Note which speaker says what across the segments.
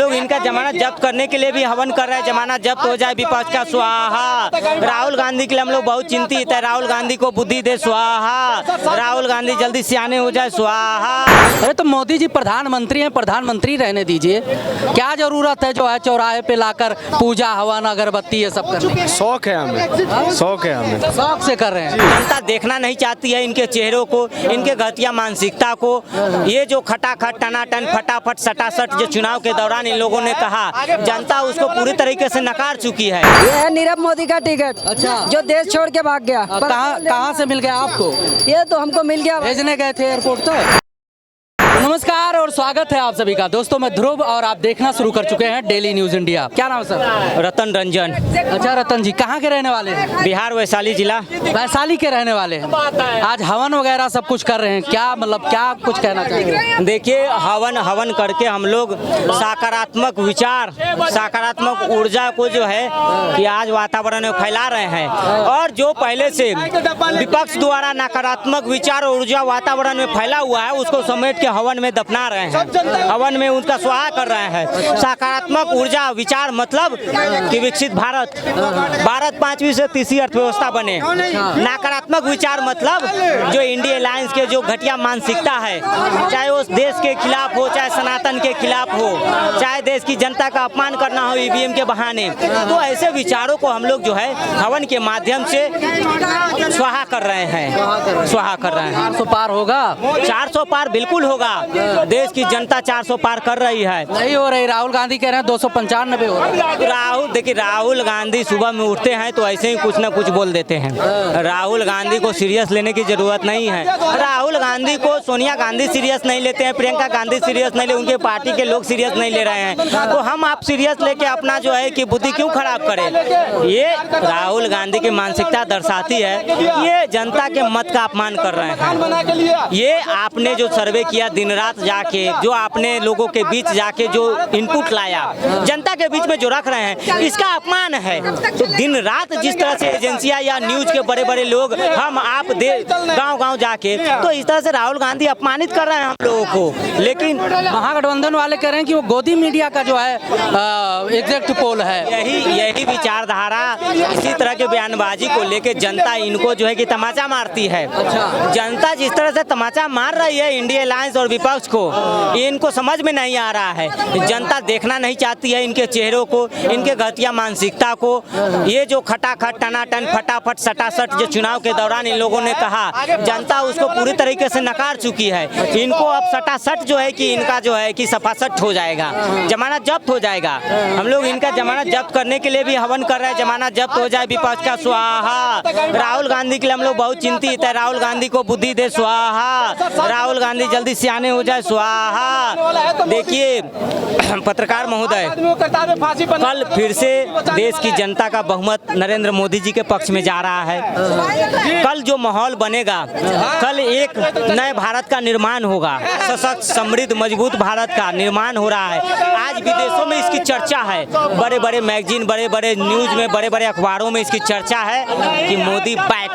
Speaker 1: लोग इनका जमानत जब्त करने के लिए भी हवन कर रहे हैं। जमानत जब्त हो जाए, विपक्ष का स्वाहा। राहुल गांधी के लिए हम लोग बहुत चिंतित है। राहुल गांधी को बुद्धि दे स्वाहा। राहुल गांधी जल्दी सियाने हो जाए स्वाहा।
Speaker 2: अरे तो मोदी जी प्रधानमंत्री हैं, प्रधानमंत्री रहने दीजिए। क्या जरूरत है जो है चौराहे पे लाकर पूजा हवन अगरबत्ती ये सब करने की?
Speaker 3: शौक है हमें, शौक है हमें,
Speaker 2: शौक से कर रहे हैं।
Speaker 1: जनता देखना नहीं चाहती है इनके चेहरों को, इनके घटिया मानसिकता को। ये जो खटाखट टनाटन फटाफट सटासट जो चुनाव के दौरान इन लोगों ने कहा, जनता उसको पूरी तरीके से नकार चुकी है।
Speaker 4: ये है नीरव मोदी का टिकट।
Speaker 2: अच्छा।
Speaker 4: जो देश छोड़ के भाग गया।
Speaker 2: कहाँ से मिल गया आपको?
Speaker 4: ये तो हमको मिल गया।
Speaker 2: भेजने गए थे एयरपोर्ट तो। नमस्कार और स्वागत है आप सभी का। दोस्तों मैं ध्रुव और आप देखना शुरू कर चुके हैं डेली न्यूज इंडिया। क्या नाम है सर?
Speaker 1: रतन रंजन।
Speaker 2: अच्छा रतन जी, कहाँ के रहने वाले हैं?
Speaker 1: बिहार वैशाली जिला।
Speaker 2: वैशाली के रहने वाले हैं। आज हवन वगैरह सब कुछ कर रहे हैं, क्या मतलब क्या कुछ कहना चाहिए?
Speaker 1: देखिए, हवन करके हम लोग सकारात्मक विचार, सकारात्मक ऊर्जा को जो है कि आज वातावरण में फैला रहे हैं। और जो पहले से विपक्ष द्वारा नकारात्मक विचार और ऊर्जा वातावरण में फैला हुआ है, उसको समेट के हवन में दफना रहे हैं। हवन में उनका स्वाहा कर रहे हैं। सकारात्मक ऊर्जा विचार मतलब कि विकसित भारत 5वीं से तीसरी अर्थव्यवस्था बने। नकारात्मक विचार मतलब जो इंडिया अलायंस के जो घटिया मानसिकता है, चाहे उस देश के खिलाफ हो, चाहे सनातन के खिलाफ हो, चाहे देश की जनता का अपमान करना हो ईवीएम के बहाने, तो ऐसे विचारों को हम लोग जो है हवन के माध्यम से स्वाहा कर रहे हैं। स्वाहा कर रहे हैं।
Speaker 2: 400 पार होगा?
Speaker 1: 400 पार बिल्कुल होगा। देश की जनता 400 पार कर रही है।
Speaker 2: नहीं हो रही। राहुल गांधी कह रहे हैं 295 हो रहा है।
Speaker 1: देखिए, राहुल गांधी सुबह में उठते हैं तो ऐसे ही कुछ ना कुछ बोल देते हैं। राहुल गांधी को सीरियस लेने की जरूरत नहीं है। राहुल गांधी को सोनिया गांधी सीरियस नहीं लेते हैं, प्रियंका गांधी सीरियस नहीं ले, उनके पार्टी के लोग सीरियस नहीं ले रहे हैं। तो हम आप सीरियस लेके अपना जो है कि बुद्धि क्यों खराब करें? ये राहुल गांधी की मानसिकता दर्शाती है। ये जनता के मत का अपमान कर रहे हैं। ये आपने जो सर्वे किया दिन रात जाके, जो आपने लोगों के बीच जाके जो इनपुट लाया, जनता के बीच में जो रख रहे हैं, इसका अपमान है। तो दिन रात जिस तरह से एजेंसियां या न्यूज के बड़े बड़े लोग हम आप गांव जाके, तो इस तरह से राहुल गांधी अपमानित कर रहे हैं हम लोगों को। लेकिन
Speaker 2: महागठबंधन वाले कह रहे हैं कि वो गोदी मीडिया का जो है एग्जैक्ट पोल है।
Speaker 1: यही विचारधारा, इसी तरह के बयानबाजी को लेके जनता इनको जो है कि तमाचा मारती है। जनता जिस तरह से तमाचा मार रही है इंडिया अलायंस और विपक्ष को, ये इनको समझ में नहीं आ रहा है। जनता देखना नहीं चाहती है इनके चेहरों को, इनके घटिया मानसिकता को। ये जो खटाखट टनाटन फटाफट सटासट जो चुनाव के दौरान इन लोगों ने कहा, जनता उसको पूरी तरीके से नकार चुकी है। इनको अब सटासट जो है कि इनका जो है कि सफासट हो जाएगा, जमानत जब्त हो जाएगा। हम लोग इनका जमानत जब्त करने के लिए भी हवन कर रहे हैं। जमानत जब्त हो जाए, विपक्ष का स्वाहा। राहुल गांधी के लिए हम लोग बहुत चिंतित है। राहुल गांधी को बुद्धि दे स्वाहा। राहुल गांधी जल्दी सियाने हो जाए स्वाहा। देखिए पत्रकार महोदय, कल फिर से देश की जनता का बहुमत नरेंद्र मोदी जी के पक्ष में जा रहा है। कल जो माहौल बनेगा, कल एक नए भारत का निर्माण होगा, सशक्त समृद्ध मजबूत भारत का निर्माण हो रहा है। आज विदेशों में इसकी चर्चा है, बड़े बड़े मैगजीन, बड़े बड़े न्यूज में, बड़े बड़े अखबारों में इसकी चर्चा है कि Modi back,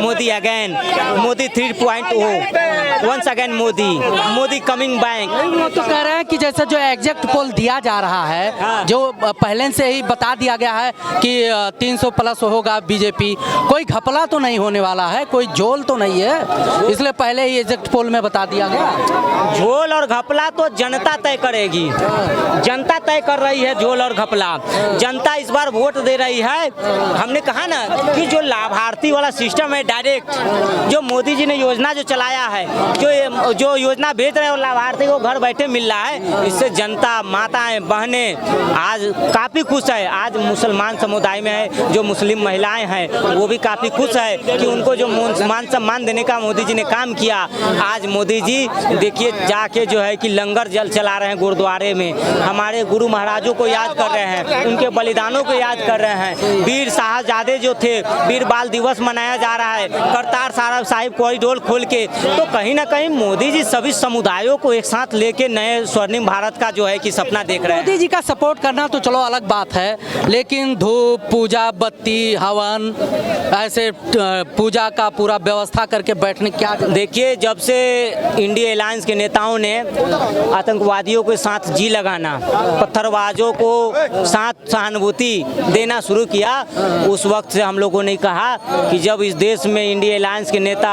Speaker 1: Modi again, Modi 3.0, once again Modi coming back.
Speaker 2: तो कह रहे हैं कि जैसा जो एग्जैक्ट पोल दिया जा रहा है, जो पहले से ही बता दिया गया है कि 300 प्लस होगा बीजेपी, कोई घपला तो नहीं होने वाला है, कोई झोल तो नहीं है, इसलिए पहले ही एग्जैक्ट पोल में बता दिया गया।
Speaker 1: झोल और घपला तो जनता तय करेगी। जनता तय कर रही है झोल और घपला। जनता इस बार वोट दे रही है। हमने कहा ना कि जो लाभार्थी वाला सिस्टम है, डायरेक्ट जो मोदी जी ने योजना जो चलाया है, जो योजना भेज रहे हैं लाभार्थी को घर बैठे मिल रहा है, इससे जनता, माताएं, बहनें आज काफ़ी खुश है। आज मुसलमान समुदाय में है, जो मुस्लिम महिलाएं हैं वो भी काफ़ी खुश है कि उनको जो मान सम्मान देने का मोदी जी ने काम किया। आज मोदी जी देखिए जाके जो है कि लंगर जल चला रहे हैं गुरुद्वारे में, हमारे गुरु महाराजों को याद कर रहे हैं, उनके बलिदानों को याद कर रहे हैं। वीर साहबजादे जो थे, वीर बाल दिवस मनाया जा रहा है, करतार साहिब कॉरिडोर खोल के। तो कहीं ना कहीं मोदी जी सभी समुदायों को एक साथ लेके नए स्वर्णिम भारत का जो है कि सपना देख रहे हैं।
Speaker 2: मोदी जी का सपोर्ट करना तो चलो अलग बात है, लेकिन धूप, पूजा, बत्ती, हवन, ऐसे पूजा का पूरा व्यवस्था करके बैठने क्या
Speaker 1: देखिए, जब से इंडिया अलायंस के नेताओं ने आतंकवादियों के साथ जी लगाना, पत्थरबाजों को साथ सहानुभूति देना शुरू किया, उस वक्त से हम लोगों ने कहा कि जब इस देश में इंडिया अलायंस के नेता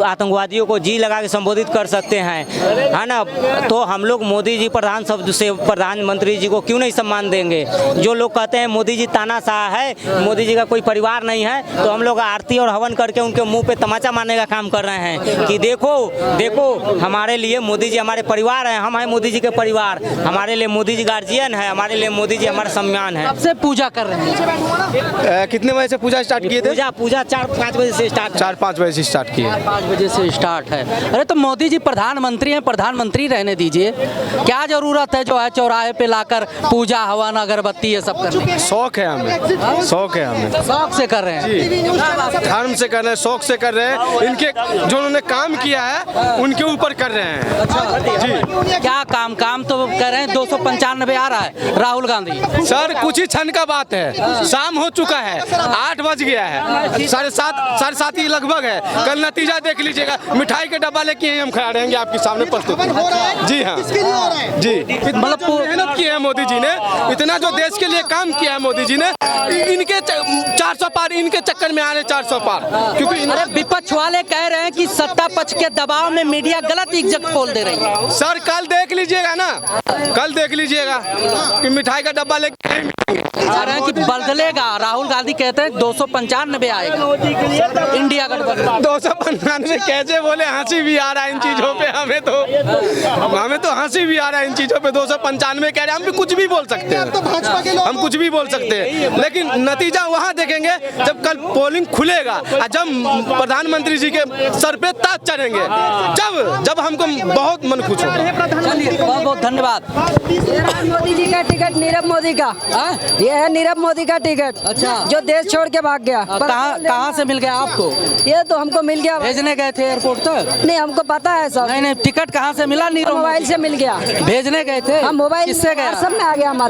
Speaker 1: आतंकवादियों को जी लगा के संबोधित कर सकते हैं, है ना, तो हम लोग मोदी जी प्रधान शब्द से प्रधानमंत्री जी को क्यों नहीं सम्मान देंगे। जो लोग कहते हैं मोदी जी तानाशाह है, मोदी जी का कोई परिवार नहीं है, तो हम लोग आरती और हवन करके उनके मुंह पे तमाचा मारने का काम कर रहे हैं कि देखो देखो हमारे लिए मोदी जी हमारे परिवार हैं, हम हैं मोदी जी के परिवार, हमारे लिए मोदी जी गार्जियन है, हमारे लिए मोदी जी हमारा सम्मान है।
Speaker 2: कब से पूजा कर रहे हैं?
Speaker 3: कितने बजे से पूजा स्टार्ट किए थे?
Speaker 1: पूजा 4-5 बजे से स्टार्ट
Speaker 3: 4-5 बजे से स्टार्ट किए।
Speaker 2: 5 बजे से स्टार्ट है। अरे तो मोदी जी प्रधानमंत्री हैं, प्रधानमंत्री रहने दीजिए, क्या जरूरत है जो है चौराहे पे लाकर पूजा, हवन, अगरबत्ती ये सब करने की?
Speaker 3: शौक है हमें, शौक है हमें,
Speaker 2: शौक से कर रहे हैं,
Speaker 3: धर्म से कर रहे हैं, शौक से कर रहे हैं। इनके जो उन्होंने काम किया है उनके ऊपर कर रहे हैं। जी,
Speaker 2: क्या काम तो कर रहे हैं। 295 आ रहा है राहुल गांधी।
Speaker 3: सर कुछ ही क्षण का बात है, शाम हो चुका है, 8 बज गया है, 7:30 ही लगभग है। कल नतीजा देख लीजिएगा, मिठाई के डब्बा लेके हम खड़ा रहेंगे आपके सामने प्रस्तुत। जी हाँ, जी, मतलब मेहनत की है मोदी जी ने, इतना जो देश के लिए काम किया है मोदी जी ने, इनके 400 पार, इनके चक्कर में आ रहे 400 पार, क्योंकि
Speaker 2: अरे विपक्ष वाले कह रहे हैं कि सत्ता पक्ष के दबाव में मीडिया गलत एग्जैक्ट पोल दे रही है।
Speaker 3: सर कल देख लीजिएगा ना, कल देख लीजिएगा कि मिठाई का डब्बा लेके
Speaker 2: कह रहे हैं कि बदलेगा। राहुल गांधी कहते हैं 295 आएगा इंडिया गठबंधन।
Speaker 3: 295 कैसे बोले, हंसी भी आ रहा है इन चीजों पे, हमें तो हंसी भी आ रहा है इन चीजों पे। 295 कह रहे हैं, हम भी कुछ भी बोल सकते हैं, हम कुछ भी बोल सकते हैं, लेकिन नतीजा वहाँ देखेंगे जब कल पोलिंग खुलेगा और जब प्रधानमंत्री जी के सर पे ताज चढ़ेंगे, जब हमको बहुत मन खुश होगा।
Speaker 2: चलिए, बहुत बहुत धन्यवाद।
Speaker 4: मोदी जी का टिकट, नीरव मोदी का। ये है नीरव मोदी का टिकट।
Speaker 2: अच्छा,
Speaker 4: जो देश छोड़ के भाग गया।
Speaker 2: कहाँ से मिल गया आपको?
Speaker 4: ये तो हमको मिल गया।
Speaker 2: भेजने गए थे एयरपोर्ट तक?
Speaker 4: नहीं, हमको पता है सब।
Speaker 2: नहीं, टिकट कहाँ से मिला? नीरव
Speaker 4: मोबाइल से मिल गया।
Speaker 2: भेजने गए थे?
Speaker 4: हम मोबाइल
Speaker 2: किससे गए?
Speaker 4: सब में आ गया हमारा।